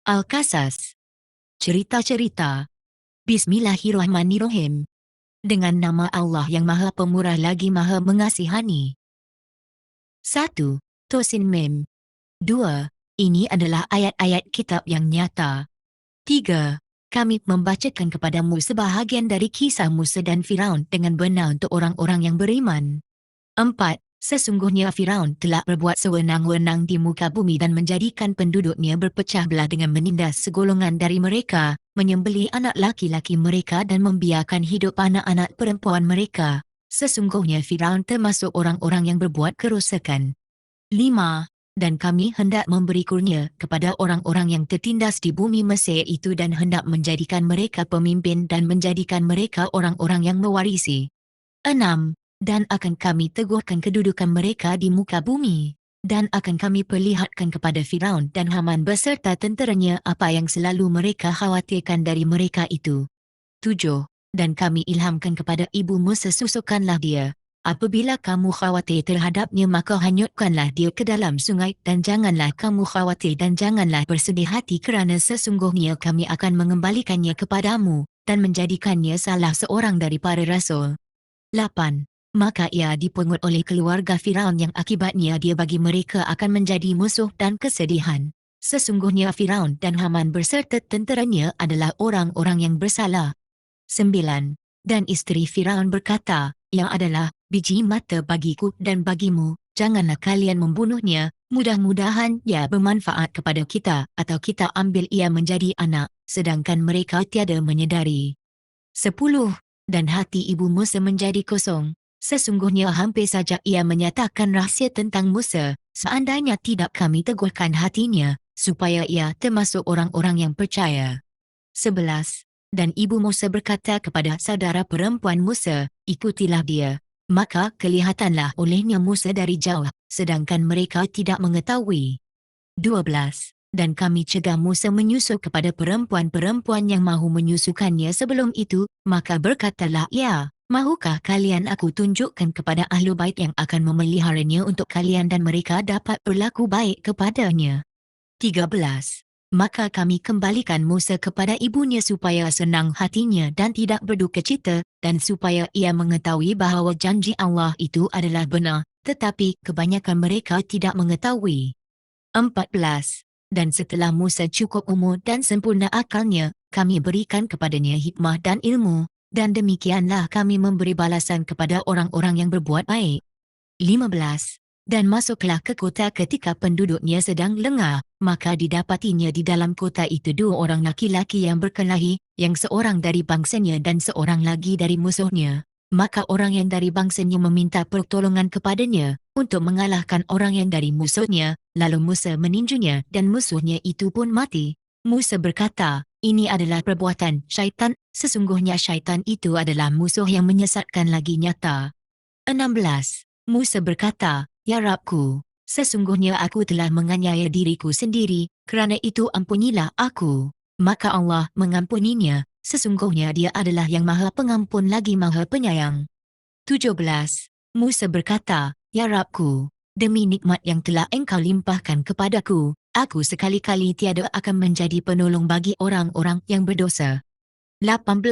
Al-Qasas. Cerita-cerita. Bismillahirrahmanirrahim. Dengan nama Allah yang Maha Pemurah lagi Maha Mengasihani. 1. Tosin Mem. 2. Ini adalah ayat-ayat kitab yang nyata. 3. Kami membacakan kepadamu sebahagian dari kisah Musa dan Firaun dengan benar untuk orang-orang yang beriman. 4. Sesungguhnya Firaun telah berbuat sewenang-wenang di muka bumi dan menjadikan penduduknya berpecah belah dengan menindas segolongan dari mereka, menyembelih anak laki-laki mereka dan membiarkan hidup anak-anak perempuan mereka. Sesungguhnya Firaun termasuk orang-orang yang berbuat kerosakan. 5. Dan kami hendak memberi kurnia kepada orang-orang yang tertindas di bumi Mesir itu dan hendak menjadikan mereka pemimpin dan menjadikan mereka orang-orang yang mewarisi. 6. Dan akan kami teguhkan kedudukan mereka di muka bumi. Dan akan kami perlihatkan kepada Firaun dan Haman beserta tenteranya apa yang selalu mereka khawatirkan dari mereka itu. 7. Dan kami ilhamkan kepada ibu Musa, susukkanlah dia. Apabila kamu khawatir terhadapnya maka hanyutkanlah dia ke dalam sungai dan janganlah kamu khawatir dan janganlah bersedih hati kerana sesungguhnya kami akan mengembalikannya kepadamu dan menjadikannya salah seorang dari para rasul. 8. Maka ia dipungut oleh keluarga Firaun yang akibatnya dia bagi mereka akan menjadi musuh dan kesedihan. Sesungguhnya Firaun dan Haman berserta tenteranya adalah orang-orang yang bersalah. 9. Dan isteri Firaun berkata, yang adalah biji mata bagiku dan bagimu, janganlah kalian membunuhnya, mudah-mudahan ia bermanfaat kepada kita atau kita ambil ia menjadi anak, sedangkan mereka tiada menyedari. 10. Dan hati ibu Musa menjadi kosong. Sesungguhnya hampir saja ia menyatakan rahsia tentang Musa, seandainya tidak kami teguhkan hatinya, supaya ia termasuk orang-orang yang percaya. 11. Dan ibu Musa berkata kepada saudara perempuan Musa, ikutilah dia. Maka kelihatanlah olehnya Musa dari jauh, sedangkan mereka tidak mengetahui. 12. Dan kami cegah Musa menyusu kepada perempuan-perempuan yang mahu menyusukannya sebelum itu, maka berkatalah ia, mahukah kalian aku tunjukkan kepada ahlu bait yang akan memeliharanya untuk kalian dan mereka dapat berlaku baik kepadanya. 13. Maka kami kembalikan Musa kepada ibunya supaya senang hatinya dan tidak berduka cita, dan supaya ia mengetahui bahawa janji Allah itu adalah benar, tetapi kebanyakan mereka tidak mengetahui. 14. Dan setelah Musa cukup umur dan sempurna akalnya, kami berikan kepadanya hikmah dan ilmu, dan demikianlah kami memberi balasan kepada orang-orang yang berbuat baik. 15. Dan masuklah ke kota ketika penduduknya sedang lengah, maka didapatinya di dalam kota itu dua orang laki-laki yang berkelahi, yang seorang dari bangsanya dan seorang lagi dari musuhnya. Maka orang yang dari bangsanya meminta pertolongan kepadanya untuk mengalahkan orang yang dari musuhnya, lalu Musa meninjunya dan musuhnya itu pun mati. Musa berkata, ini adalah perbuatan syaitan, sesungguhnya syaitan itu adalah musuh yang menyesatkan lagi nyata. 16. Musa berkata, ya Rabbku, sesungguhnya aku telah menganiaya diriku sendiri, kerana itu ampunilah aku. Maka Allah mengampuninya, sesungguhnya dia adalah yang maha pengampun lagi maha penyayang. 17. Musa berkata, ya Rabbku, demi nikmat yang telah engkau limpahkan kepadaku, aku sekali-kali tiada akan menjadi penolong bagi orang-orang yang berdosa. 18.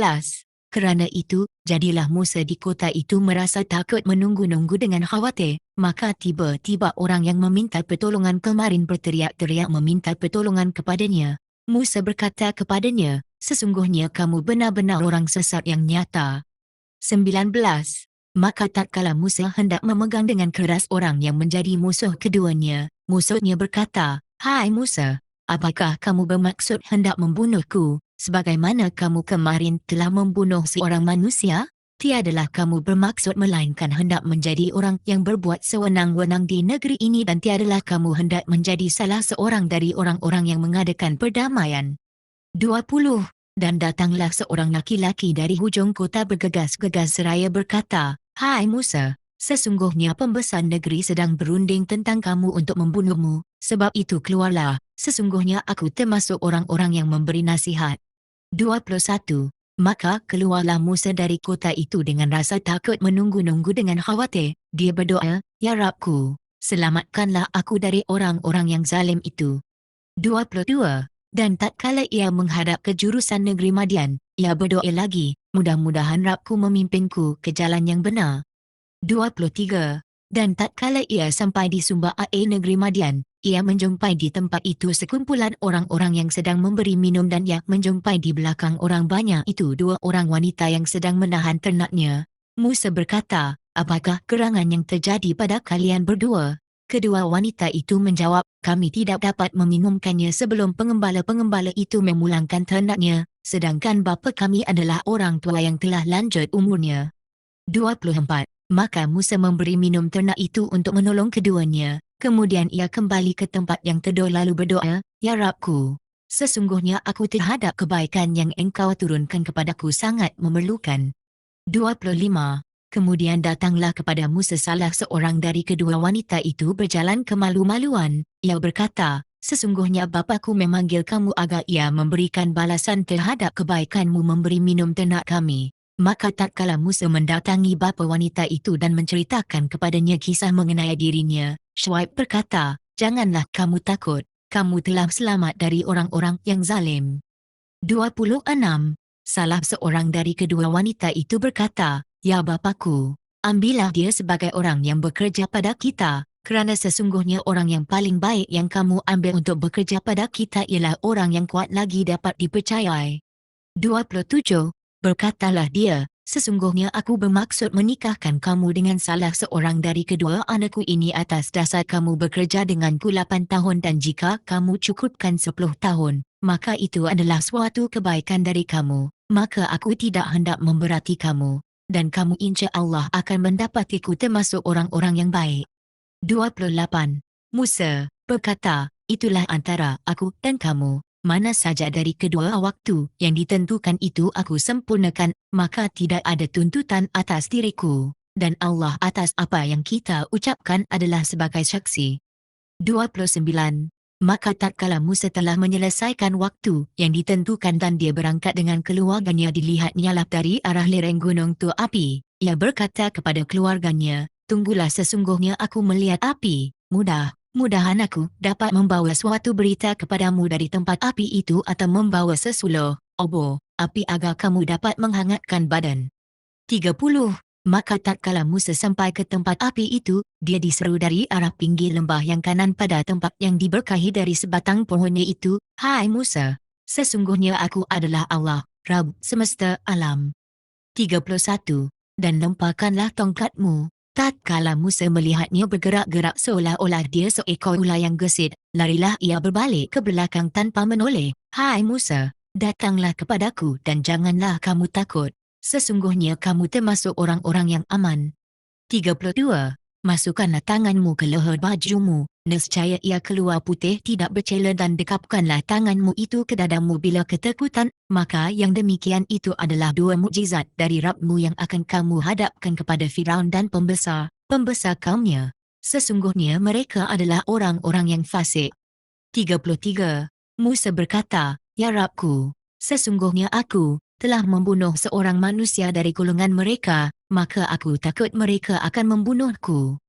Kerana itu, jadilah Musa di kota itu merasa takut menunggu-nunggu dengan khawatir, maka tiba-tiba orang yang meminta pertolongan kemarin berteriak-teriak meminta pertolongan kepadanya. Musa berkata kepadanya, sesungguhnya kamu benar-benar orang sesat yang nyata. 19. Maka tatkala Musa hendak memegang dengan keras orang yang menjadi musuh keduanya, musuhnya berkata, hai Musa, apakah kamu bermaksud hendak membunuhku, sebagaimana kamu kemarin telah membunuh seorang manusia? Tiadalah kamu bermaksud melainkan hendak menjadi orang yang berbuat sewenang-wenang di negeri ini dan tiadalah kamu hendak menjadi salah seorang dari orang-orang yang mengadakan perdamaian. 20. Dan datanglah seorang laki-laki dari hujung kota bergegas-gegas seraya berkata, hai Musa, sesungguhnya pembesar negeri sedang berunding tentang kamu untuk membunuhmu, sebab itu keluarlah, sesungguhnya aku termasuk orang-orang yang memberi nasihat. 21. Maka keluarlah Musa dari kota itu dengan rasa takut menunggu-nunggu dengan khawatir, dia berdoa, ya Rabbku, selamatkanlah aku dari orang-orang yang zalim itu. 22. Dan tatkala ia menghadap ke jurusan negeri Madian, ia berdoa lagi, mudah-mudahan Rabbku memimpinku ke jalan yang benar. 23. Dan tatkala ia sampai di sumber air negeri Madian, ia menjumpai di tempat itu sekumpulan orang-orang yang sedang memberi minum dan ia menjumpai di belakang orang banyak itu dua orang wanita yang sedang menahan ternaknya. Musa berkata, apakah gerangan yang terjadi pada kalian berdua? Kedua wanita itu menjawab, kami tidak dapat meminumkannya sebelum pengembala-pengembala itu memulangkan ternaknya, sedangkan bapa kami adalah orang tua yang telah lanjut umurnya. 24. Maka Musa memberi minum ternak itu untuk menolong keduanya. Kemudian ia kembali ke tempat yang teduh lalu berdoa, Ya Rabbku, sesungguhnya aku terhadap kebaikan yang engkau turunkan kepadaku sangat memerlukan. 25. Kemudian datanglah kepada Musa salah seorang dari kedua wanita itu berjalan kemalu-maluan. Ia berkata, sesungguhnya bapaku memanggil kamu agar ia memberikan balasan terhadap kebaikanmu memberi minum ternak kami. Maka tatkala Musa mendatangi bapa wanita itu dan menceritakan kepadanya kisah mengenai dirinya, Syuaib berkata, janganlah kamu takut, kamu telah selamat dari orang-orang yang zalim. 26. Salah seorang dari kedua wanita itu berkata, Ya Bapakku, ambillah dia sebagai orang yang bekerja pada kita, kerana sesungguhnya orang yang paling baik yang kamu ambil untuk bekerja pada kita ialah orang yang kuat lagi dapat dipercayai. 27. Berkatalah dia, sesungguhnya aku bermaksud menikahkan kamu dengan salah seorang dari kedua anakku ini atas dasar kamu bekerja denganku 8 tahun dan jika kamu cukupkan 10 tahun, maka itu adalah suatu kebaikan dari kamu, maka aku tidak hendak memberati kamu, dan kamu insya Allah akan mendapatiku termasuk orang-orang yang baik. 28. Musa berkata, itulah antara aku dan kamu. Mana saja dari kedua waktu yang ditentukan itu aku sempurnakan, maka tidak ada tuntutan atas diriku, dan Allah atas apa yang kita ucapkan adalah sebagai saksi. 29. Maka tatkala Musa telah menyelesaikan waktu yang ditentukan dan dia berangkat dengan keluarganya dilihatnya dari arah lereng gunung tu api, ia berkata kepada keluarganya, tunggulah sesungguhnya aku melihat api, mudahan aku dapat membawa suatu berita kepadamu dari tempat api itu atau membawa sesuluh obor api agar kamu dapat menghangatkan badan. 30. Maka tatkala Musa sampai ke tempat api itu, dia diseru dari arah pinggir lembah yang kanan pada tempat yang diberkahi dari sebatang pohonnya itu, Hai Musa, sesungguhnya aku adalah Allah, Rabb semesta alam. 31. Dan lemparkanlah tongkatmu. Tatkala Musa melihatnya bergerak-gerak seolah-olah dia seekor ular yang gesit, larilah ia berbalik ke belakang tanpa menoleh. Hai Musa, datanglah kepadaku dan janganlah kamu takut. Sesungguhnya kamu termasuk orang-orang yang aman. 32. Masukkanlah tanganmu ke leher bajumu, nescaya ia keluar putih tidak bercela dan dekapkanlah tanganmu itu ke dadamu bila ketakutan, maka yang demikian itu adalah dua mukjizat dari Rabbmu yang akan kamu hadapkan kepada Firaun dan pembesar kaumnya. Sesungguhnya mereka adalah orang-orang yang fasik. 33. Musa berkata, Ya Rabbku, sesungguhnya aku telah membunuh seorang manusia dari golongan mereka, maka aku takut mereka akan membunuhku.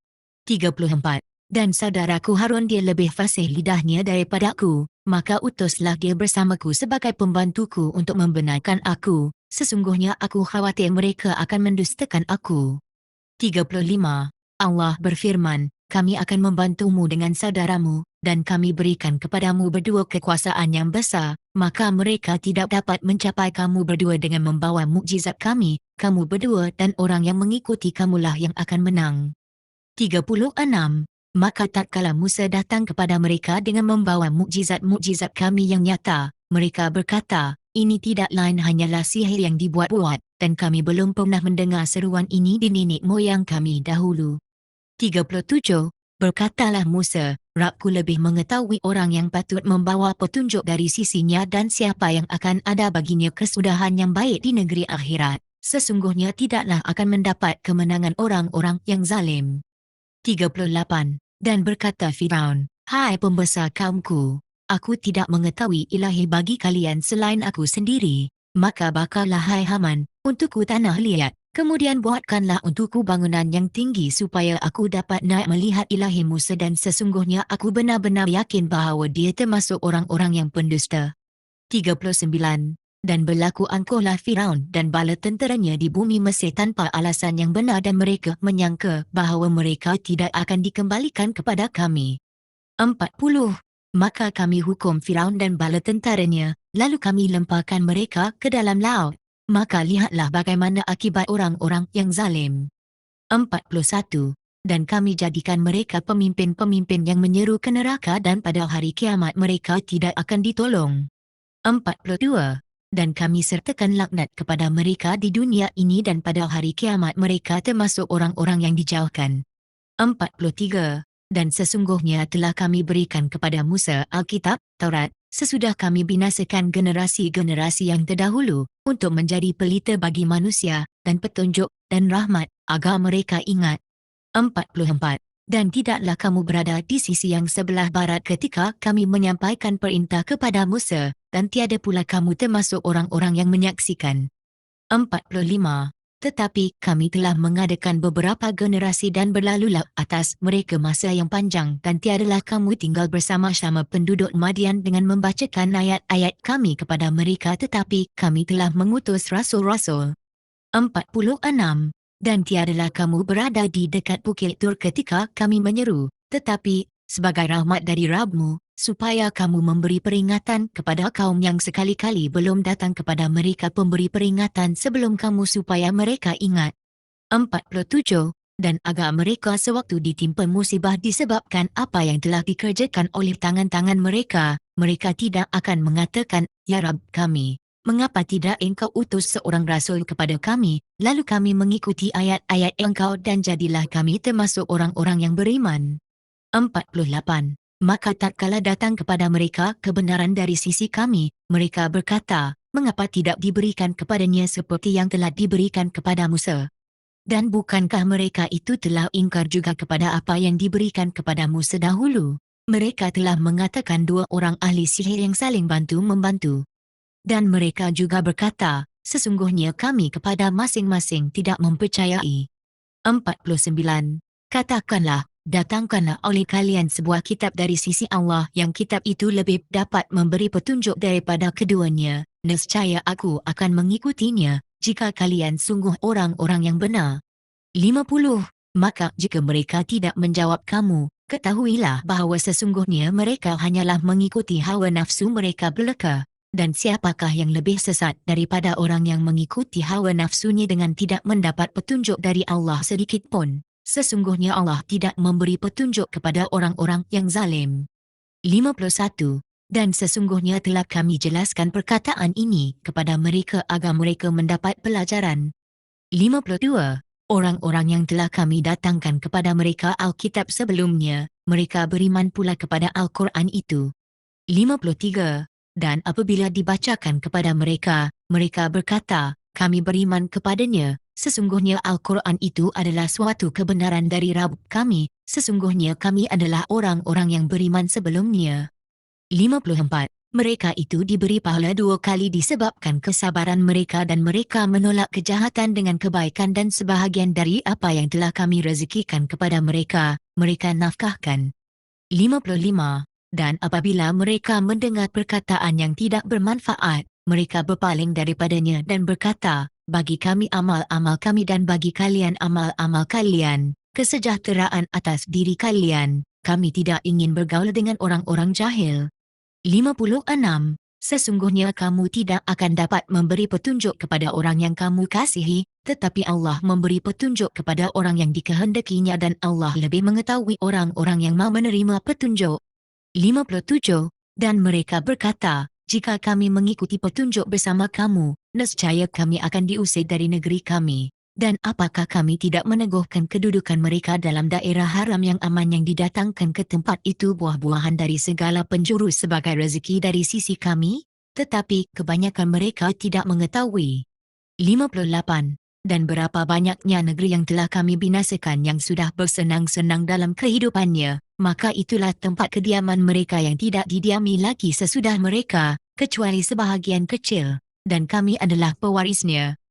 34. Dan saudaraku Harun dia lebih fasih lidahnya daripadaku, maka utuslah dia bersamaku sebagai pembantuku untuk membenarkan aku, sesungguhnya aku khawatir mereka akan mendustakan aku. 35. Allah berfirman, kami akan membantumu dengan saudaramu, dan kami berikan kepadamu berdua kekuasaan yang besar, maka mereka tidak dapat mencapai kamu berdua dengan membawa mukjizat kami, kamu berdua dan orang yang mengikuti kamulah yang akan menang. 36. Maka tatkala Musa datang kepada mereka dengan membawa mukjizat-mukjizat kami yang nyata, mereka berkata, ini tidak lain hanyalah sihir yang dibuat-buat, dan kami belum pernah mendengar seruan ini di nenek moyang kami dahulu. 37. Berkatalah Musa, Rabbku lebih mengetahui orang yang patut membawa petunjuk dari sisinya dan siapa yang akan ada baginya kesudahan yang baik di negeri akhirat. Sesungguhnya tidaklah akan mendapat kemenangan orang-orang yang zalim. 38. Dan berkata Firaun, Hai pembesar kaumku, aku tidak mengetahui ilahi bagi kalian selain aku sendiri, maka bakarlah hai Haman, untukku tanah liat, Kemudian buatkanlah untukku bangunan yang tinggi supaya aku dapat naik melihat Ilahi Musa dan sesungguhnya aku benar-benar yakin bahawa dia termasuk orang-orang yang pendusta. 39. Dan berlaku angkuhlah Firaun dan bala tenteranya di bumi Mesir tanpa alasan yang benar dan mereka menyangka bahawa mereka tidak akan dikembalikan kepada kami. 40. Maka kami hukum Firaun dan bala tentaranya, lalu kami lemparkan mereka ke dalam laut. Maka lihatlah bagaimana akibat orang-orang yang zalim. 41. Dan kami jadikan mereka pemimpin-pemimpin yang menyeru ke neraka dan pada hari kiamat mereka tidak akan ditolong. 42. Dan kami sertakan laknat kepada mereka di dunia ini dan pada hari kiamat mereka termasuk orang-orang yang dijauhkan. 43. Dan sesungguhnya telah kami berikan kepada Musa Alkitab, Taurat, sesudah kami binasakan generasi-generasi yang terdahulu, untuk menjadi pelita bagi manusia, dan petunjuk, dan rahmat, agar mereka ingat. 44. Dan tidaklah kamu berada di sisi yang sebelah barat ketika kami menyampaikan perintah kepada Musa, dan tiada pula kamu termasuk orang-orang yang menyaksikan. 45. Tetapi kami telah mengadakan beberapa generasi dan berlalulah atas mereka masa yang panjang dan tiadalah kamu tinggal bersama-sama penduduk Madian dengan membacakan ayat-ayat kami kepada mereka tetapi kami telah mengutus rasul-rasul. 46. Dan tiadalah kamu berada di dekat Bukit Tur ketika kami menyeru, tetapi sebagai rahmat dari Rabbmu, supaya kamu memberi peringatan kepada kaum yang sekali-kali belum datang kepada mereka pemberi peringatan sebelum kamu supaya mereka ingat. 47. Dan agar mereka sewaktu ditimpa musibah disebabkan apa yang telah dikerjakan oleh tangan-tangan mereka, mereka tidak akan mengatakan, Ya Rabb kami, mengapa tidak engkau utus seorang rasul kepada kami, lalu kami mengikuti ayat-ayat engkau dan jadilah kami termasuk orang-orang yang beriman. 48. Maka tatkala datang kepada mereka kebenaran dari sisi kami, mereka berkata, mengapa tidak diberikan kepadanya seperti yang telah diberikan kepada Musa? Dan bukankah mereka itu telah ingkar juga kepada apa yang diberikan kepada Musa dahulu? Mereka telah mengatakan dua orang ahli sihir yang saling bantu-membantu. Dan mereka juga berkata, sesungguhnya kami kepada masing-masing tidak mempercayai. 49. Katakanlah, datangkanlah oleh kalian sebuah kitab dari sisi Allah yang kitab itu lebih dapat memberi petunjuk daripada keduanya. Nescaya aku akan mengikutinya, jika kalian sungguh orang-orang yang benar. 50. Maka jika mereka tidak menjawab kamu, ketahuilah bahawa sesungguhnya mereka hanyalah mengikuti hawa nafsu mereka belaka. Dan siapakah yang lebih sesat daripada orang yang mengikuti hawa nafsunya dengan tidak mendapat petunjuk dari Allah sedikit pun? Sesungguhnya Allah tidak memberi petunjuk kepada orang-orang yang zalim. 51. Dan sesungguhnya telah kami jelaskan perkataan ini kepada mereka agar mereka mendapat pelajaran. 52. Orang-orang yang telah kami datangkan kepada mereka Alkitab sebelumnya, mereka beriman pula kepada Al-Quran itu. 53. Dan apabila dibacakan kepada mereka, mereka berkata, kami beriman kepadanya. Sesungguhnya Al-Quran itu adalah suatu kebenaran dari Rabb kami, sesungguhnya kami adalah orang-orang yang beriman sebelumnya. 54. Mereka itu diberi pahala 2 kali disebabkan kesabaran mereka dan mereka menolak kejahatan dengan kebaikan dan sebahagian dari apa yang telah kami rezekikan kepada mereka, mereka nafkahkan. 55. Dan apabila mereka mendengar perkataan yang tidak bermanfaat, mereka berpaling daripadanya dan berkata, bagi kami amal-amal kami dan bagi kalian amal-amal kalian, kesejahteraan atas diri kalian, kami tidak ingin bergaul dengan orang-orang jahil. 56. Sesungguhnya kamu tidak akan dapat memberi petunjuk kepada orang yang kamu kasihi, tetapi Allah memberi petunjuk kepada orang yang dikehendakinya dan Allah lebih mengetahui orang-orang yang mau menerima petunjuk. 57. Dan mereka berkata, jika kami mengikuti petunjuk bersama kamu, nescaya kami akan diusir dari negeri kami. Dan apakah kami tidak meneguhkan kedudukan mereka dalam daerah haram yang aman yang didatangkan ke tempat itu buah-buahan dari segala penjuru sebagai rezeki dari sisi kami? Tetapi kebanyakan mereka tidak mengetahui. 58. Dan berapa banyaknya negeri yang telah kami binasakan yang sudah bersenang-senang dalam kehidupannya, maka itulah tempat kediaman mereka yang tidak didiami lagi sesudah mereka, kecuali sebahagian kecil, dan kami adalah pewarisnya.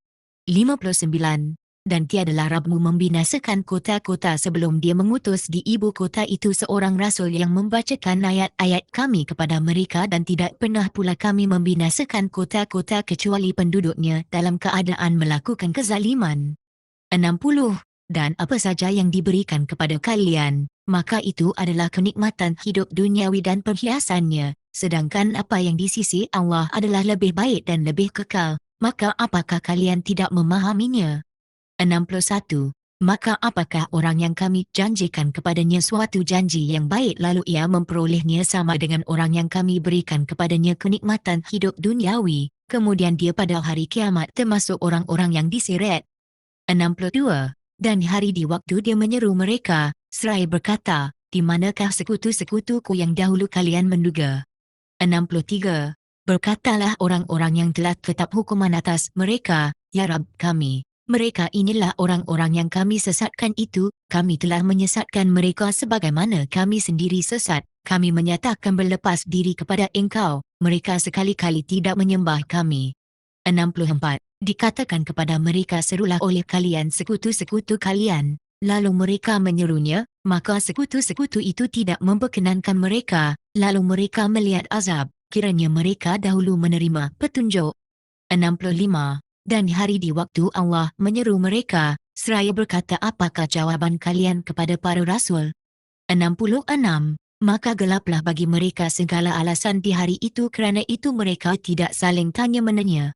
59. Dan tiadalah Rabbmu membinasakan kota-kota sebelum dia mengutus di ibu kota itu seorang rasul yang membacakan ayat-ayat kami kepada mereka, dan tidak pernah pula kami membinasakan kota-kota kecuali penduduknya dalam keadaan melakukan kezaliman. 60. Dan apa saja yang diberikan kepada kalian, maka itu adalah kenikmatan hidup duniawi dan perhiasannya, sedangkan apa yang di sisi Allah adalah lebih baik dan lebih kekal, maka apakah kalian tidak memahaminya? 61. Maka apakah orang yang kami janjikan kepadanya suatu janji yang baik lalu ia memperolehnya sama dengan orang yang kami berikan kepadanya kenikmatan hidup duniawi, kemudian dia pada hari kiamat termasuk orang-orang yang diseret? 62. Dan hari di waktu dia menyeru mereka, seraya berkata, di manakah sekutu-sekutuku yang dahulu kalian menduga? 63. Berkatalah orang-orang yang telah tetap hukuman atas mereka, ya Rabb kami, mereka inilah orang-orang yang kami sesatkan itu, kami telah menyesatkan mereka sebagaimana kami sendiri sesat, kami menyatakan berlepas diri kepada engkau, mereka sekali-kali tidak menyembah kami. 64. Dikatakan kepada mereka, serulah oleh kalian sekutu-sekutu kalian, lalu mereka menyerunya, maka sekutu-sekutu itu tidak memperkenankan mereka, lalu mereka melihat azab, kiranya mereka dahulu menerima petunjuk. 65. Dan hari di waktu Allah menyeru mereka, seraya berkata, apakah jawaban kalian kepada para rasul? 66. Maka gelaplah bagi mereka segala alasan di hari itu, kerana itu mereka tidak saling tanya-menanya.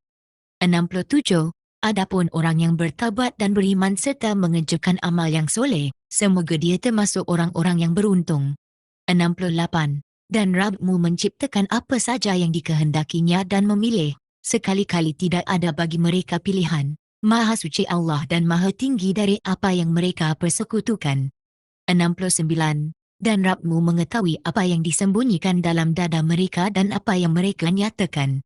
67. Adapun orang yang bertaubat dan beriman serta mengerjakan amal yang soleh, semoga dia termasuk orang-orang yang beruntung. 68. Dan Rabbmu menciptakan apa saja yang dikehendakinya dan memilih, sekali-kali tidak ada bagi mereka pilihan. Maha suci Allah dan maha tinggi dari apa yang mereka persekutukan. 69. Dan Rabbmu mengetahui apa yang disembunyikan dalam dada mereka dan apa yang mereka nyatakan.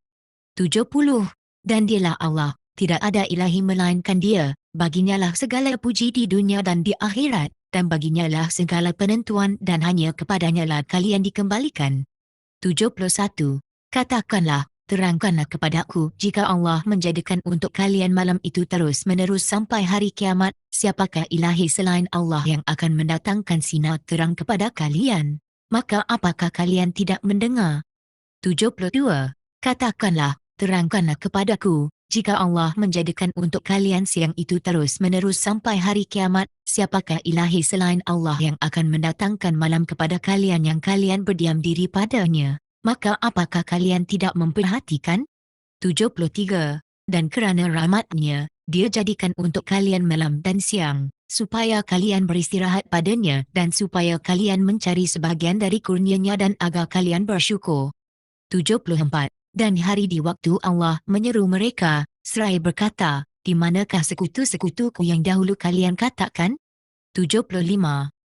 70. Dan dialah Allah, tidak ada ilahi melainkan dia, baginyalah segala puji di dunia dan di akhirat, dan baginyalah segala penentuan dan hanya kepadanyalah kalian dikembalikan. 71. Katakanlah, terangkanlah kepadaku, jika Allah menjadikan untuk kalian malam itu terus-menerus sampai hari kiamat, siapakah ilahi selain Allah yang akan mendatangkan sinar terang kepada kalian? Maka apakah kalian tidak mendengar? 72. Katakanlah, terangkanlah kepadaku, jika Allah menjadikan untuk kalian siang itu terus-menerus sampai hari kiamat, siapakah ilahi selain Allah yang akan mendatangkan malam kepada kalian yang kalian berdiam diri padanya? Maka apakah kalian tidak memperhatikan? 73. Dan kerana rahmatnya, dia jadikan untuk kalian malam dan siang, supaya kalian beristirahat padanya dan supaya kalian mencari sebahagian dari kurnianya dan agar kalian bersyukur. 74. Dan hari di waktu Allah menyeru mereka, seraya berkata, di manakah sekutu-sekutuku yang dahulu kalian katakan? 75.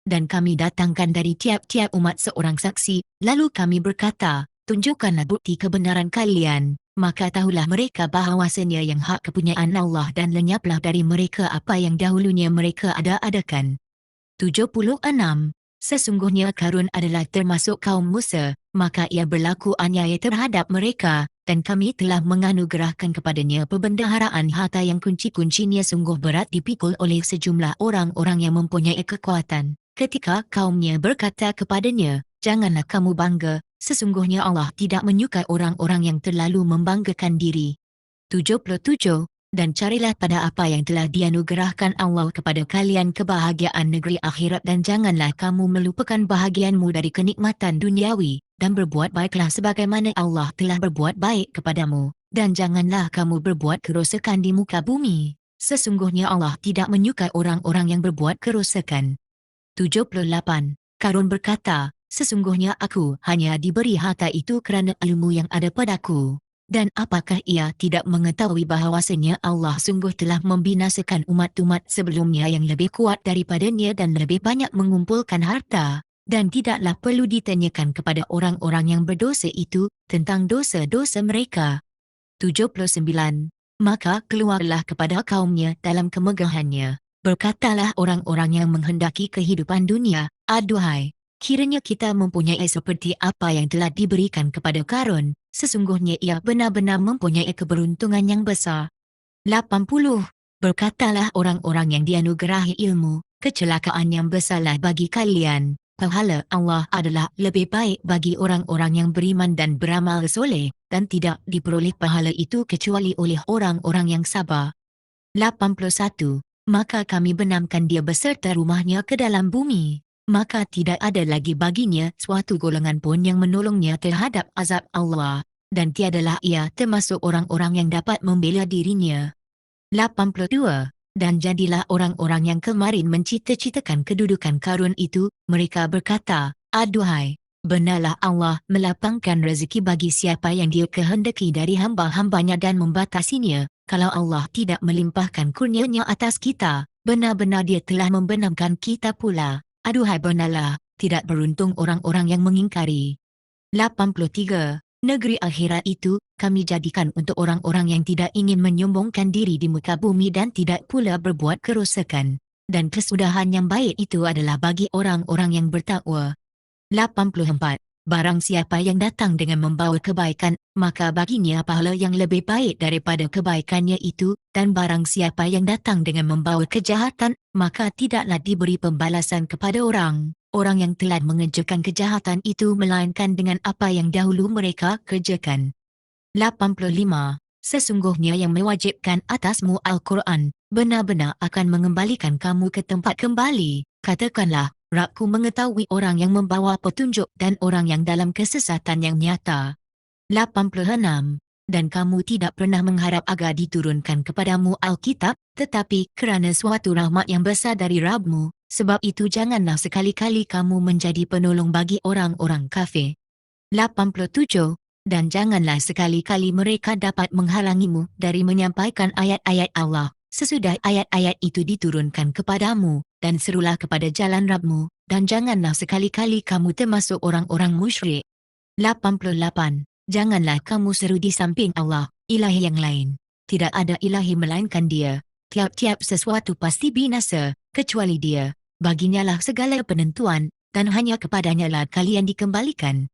Dan kami datangkan dari tiap-tiap umat seorang saksi, lalu kami berkata, tunjukkanlah bukti kebenaran kalian, maka tahulah mereka bahawasanya yang hak kepunyaan Allah dan lenyaplah dari mereka apa yang dahulunya mereka ada-adakan. 76. Sesungguhnya Karun adalah termasuk kaum Musa, maka ia berlaku aniaya terhadap mereka, dan kami telah menganugerahkan kepadanya perbendaharaan harta yang kunci-kuncinya sungguh berat dipikul oleh sejumlah orang-orang yang mempunyai kekuatan. Ketika kaumnya berkata kepadanya, janganlah kamu bangga, sesungguhnya Allah tidak menyukai orang-orang yang terlalu membanggakan diri. 77. Dan carilah pada apa yang telah dianugerahkan Allah kepada kalian kebahagiaan negeri akhirat, dan janganlah kamu melupakan bahagianmu dari kenikmatan duniawi, dan berbuat baiklah sebagaimana Allah telah berbuat baik kepadamu, dan janganlah kamu berbuat kerosakan di muka bumi, sesungguhnya Allah tidak menyukai orang-orang yang berbuat kerosakan. 78. Karun berkata, sesungguhnya aku hanya diberi harta itu kerana ilmu yang ada padaku. Dan apakah ia tidak mengetahui bahawasanya Allah sungguh telah membinasakan umat-umat sebelumnya yang lebih kuat daripadanya dan lebih banyak mengumpulkan harta, dan tidaklah perlu ditanyakan kepada orang-orang yang berdosa itu tentang dosa-dosa mereka. 79. Maka keluarlah kepada kaumnya dalam kemegahannya. Berkatalah orang-orang yang menghendaki kehidupan dunia, aduhai, kiranya kita mempunyai seperti apa yang telah diberikan kepada Karun, sesungguhnya ia benar-benar mempunyai keberuntungan yang besar. 80. Berkatalah orang-orang yang dianugerahi ilmu, kecelakaan yang besarlah bagi kalian. Pahala Allah adalah lebih baik bagi orang-orang yang beriman dan beramal soleh, dan tidak diperoleh pahala itu kecuali oleh orang-orang yang sabar. 81. Maka kami benamkan dia beserta rumahnya ke dalam bumi. Maka tidak ada lagi baginya suatu golongan pun yang menolongnya terhadap azab Allah, dan tiadalah ia termasuk orang-orang yang dapat membela dirinya. 82. Dan jadilah orang-orang yang kemarin mencita-citakan kedudukan Karun itu, mereka berkata, aduhai, benarlah Allah melapangkan rezeki bagi siapa yang dia kehendaki dari hamba-hambanya dan membatasinya. Kalau Allah tidak melimpahkan kurnia-Nya atas kita, benar-benar dia telah membenamkan kita pula. Aduhai benarlah, tidak beruntung orang-orang yang mengingkari. 83. Negeri akhirat itu, kami jadikan untuk orang-orang yang tidak ingin menyombongkan diri di muka bumi dan tidak pula berbuat kerosakan. Dan kesudahan yang baik itu adalah bagi orang-orang yang bertakwa. 84. Barang siapa yang datang dengan membawa kebaikan, maka baginya pahala yang lebih baik daripada kebaikannya itu, dan barang siapa yang datang dengan membawa kejahatan, maka tidaklah diberi pembalasan kepada orang yang telah mengerjakan kejahatan itu melainkan dengan apa yang dahulu mereka kerjakan. 85. Sesungguhnya yang mewajibkan atasmu Al-Quran, benar-benar akan mengembalikan kamu ke tempat kembali. Katakanlah, Rabbku mengetahui orang yang membawa petunjuk dan orang yang dalam kesesatan yang nyata. 86. Dan kamu tidak pernah mengharap agar diturunkan kepadamu Alkitab, tetapi kerana suatu rahmat yang besar dari Rabbmu, sebab itu janganlah sekali-kali kamu menjadi penolong bagi orang-orang kafir. 87. Dan janganlah sekali-kali mereka dapat menghalangimu dari menyampaikan ayat-ayat Allah, sesudah ayat-ayat itu diturunkan kepadamu, dan serulah kepada jalan Rabbmu, dan janganlah sekali-kali kamu termasuk orang-orang musyrik. 88. Janganlah kamu seru di samping Allah, ilahi yang lain. Tidak ada ilahi melainkan Dia. Tiap-tiap sesuatu pasti binasa, kecuali Dia. Baginyalah segala penentuan, dan hanya kepadanyalah kalian dikembalikan.